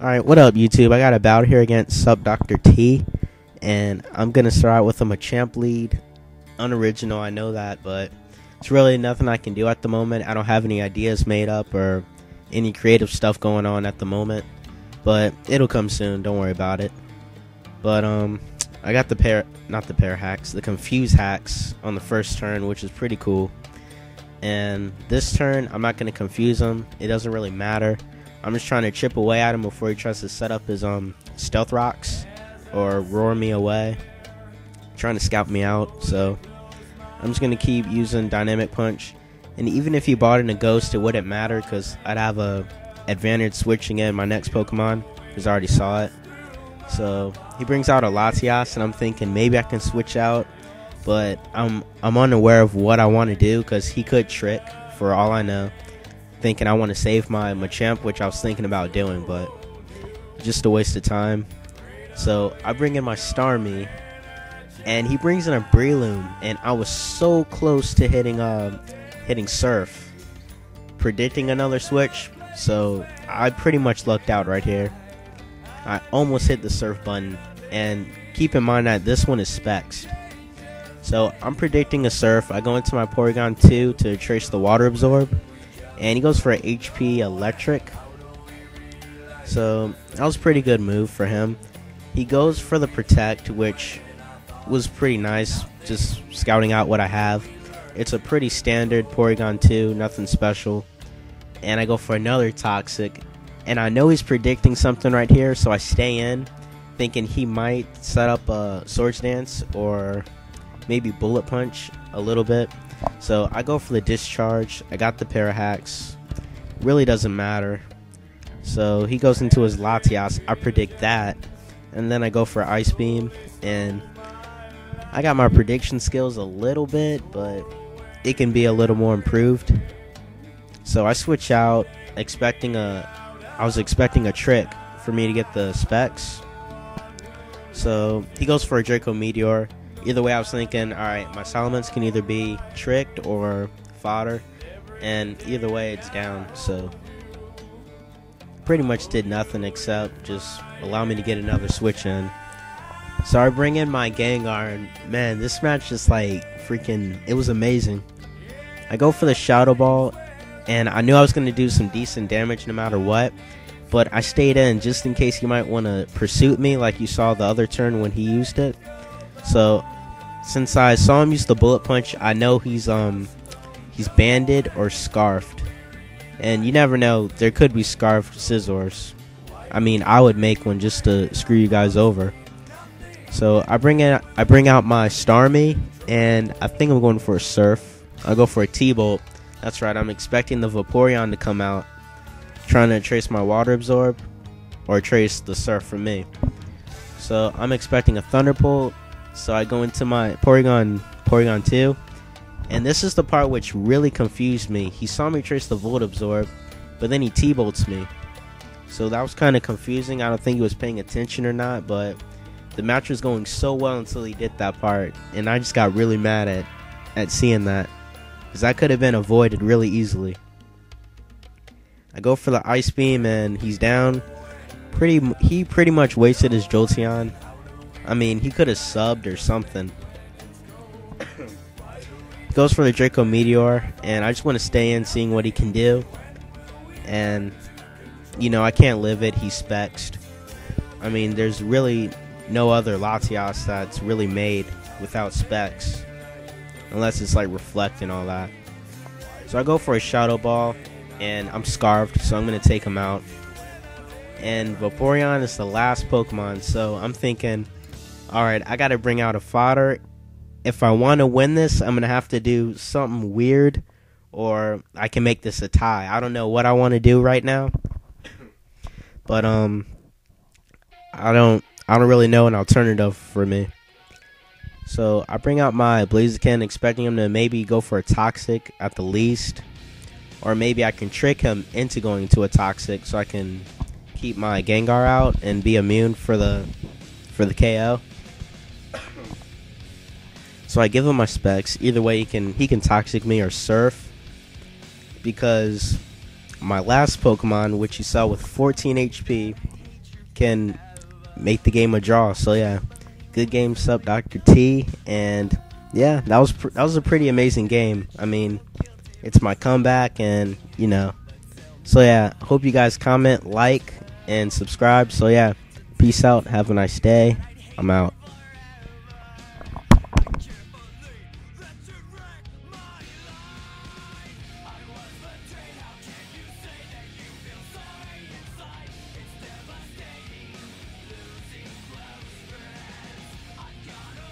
Alright, what up YouTube? I got a battle here against SupDRT, and I'm going to start out with a Machamp lead. Unoriginal, I know that, but it's really nothing I can do at the moment. I don't have any ideas made up or any creative stuff going on at the moment, but it'll come soon, don't worry about it. But I got the confuse hacks on the first turn, which is pretty cool. And this turn, I'm not going to confuse him. It doesn't really matter. I'm just trying to chip away at him before he tries to set up his stealth rocks or roar me away, trying to scout me out. So I'm just gonna keep using dynamic punch, and even if he bought in a ghost, it wouldn't matter because I'd have a advantage switching in my next Pokemon because I already saw it. So he brings out a Latias, and I'm thinking maybe I can switch out, but I'm unaware of what I want to do because he could trick for all I know, thinking I want to save my Machamp, which I was thinking about doing, but just a waste of time. So I bring in my Starmie, and he brings in a Breloom, and I was so close to hitting Surf, predicting another switch. So I pretty much lucked out right here. I almost hit the Surf button, and keep in mind that this one is specs. So I'm predicting a Surf. I go into my Porygon 2 to trace the Water Absorb, and he goes for an HP Electric. So that was a pretty good move for him. He goes for the Protect, which was pretty nice, just scouting out what I have. It's a pretty standard Porygon 2, nothing special. And I go for another Toxic, and I know he's predicting something right here, so I stay in, thinking he might set up a Swords Dance or maybe Bullet Punch a little bit. So I go for the Discharge. I got the Parahacks. Really doesn't matter. So he goes into his Latias. I predict that. And then I go for Ice Beam. And I got my prediction skills a little bit, but it can be a little more improved. So I switch out, I was expecting a trick for me to get the specs. So he goes for a Draco Meteor. Either way, I was thinking, alright, my Salamence can either be tricked or fodder, and either way, it's down. So pretty much did nothing except just allow me to get another switch in. So I bring in my Gengar, and man, this match just like freaking, it was amazing. I go for the Shadow Ball, and I knew I was going to do some decent damage no matter what, but I stayed in just in case he might want to pursuit me like you saw the other turn when he used it. So since I saw him use the Bullet Punch, I know he's banded or scarfed, and you never know, there could be scarfed Scizors. I mean, I would make one just to screw you guys over. So I bring out my Starmie, and I think I'm going for a Surf. I go for a T-Bolt. That's right, I'm expecting the Vaporeon to come out, trying to trace my Water Absorb or trace the Surf for me. So I'm expecting a Thunderbolt. So I go into my Porygon 2, and this is the part which really confused me. He saw me trace the Volt Absorb, but then he T-Bolts me. So that was kind of confusing. I don't think he was paying attention or not, but the match was going so well until he did that part, and I just got really mad at seeing that, because that could have been avoided really easily. I go for the Ice Beam, and he's down. He pretty much wasted his Jolteon. I mean, he could have subbed or something. He goes for the Draco Meteor, and I just want to stay in, seeing what he can do. And, you know, I can't live it. He's spexed. I mean, there's really no other Latias that's really made without specs, unless it's like Reflect and all that. So I go for a Shadow Ball, and I'm scarfed, so I'm going to take him out. And Vaporeon is the last Pokemon, so I'm thinking, alright, I gotta bring out a fodder. If I want to win this, I'm going to have to do something weird, or I can make this a tie. I don't know what I want to do right now, but I don't really know an alternative for me. So I bring out my Blaziken, expecting him to maybe go for a Toxic at the least, or maybe I can trick him into going to a Toxic so I can keep my Gengar out and be immune for the KO. So I give him my specs. Either way, he can Toxic me or Surf, because my last Pokemon, which you saw with 14 HP, can make the game a draw. So yeah, good game, SupDRT, and yeah, that was a pretty amazing game. I mean, it's my comeback, and so yeah, hope you guys comment, like, and subscribe. So yeah, peace out. Have a nice day. I'm out.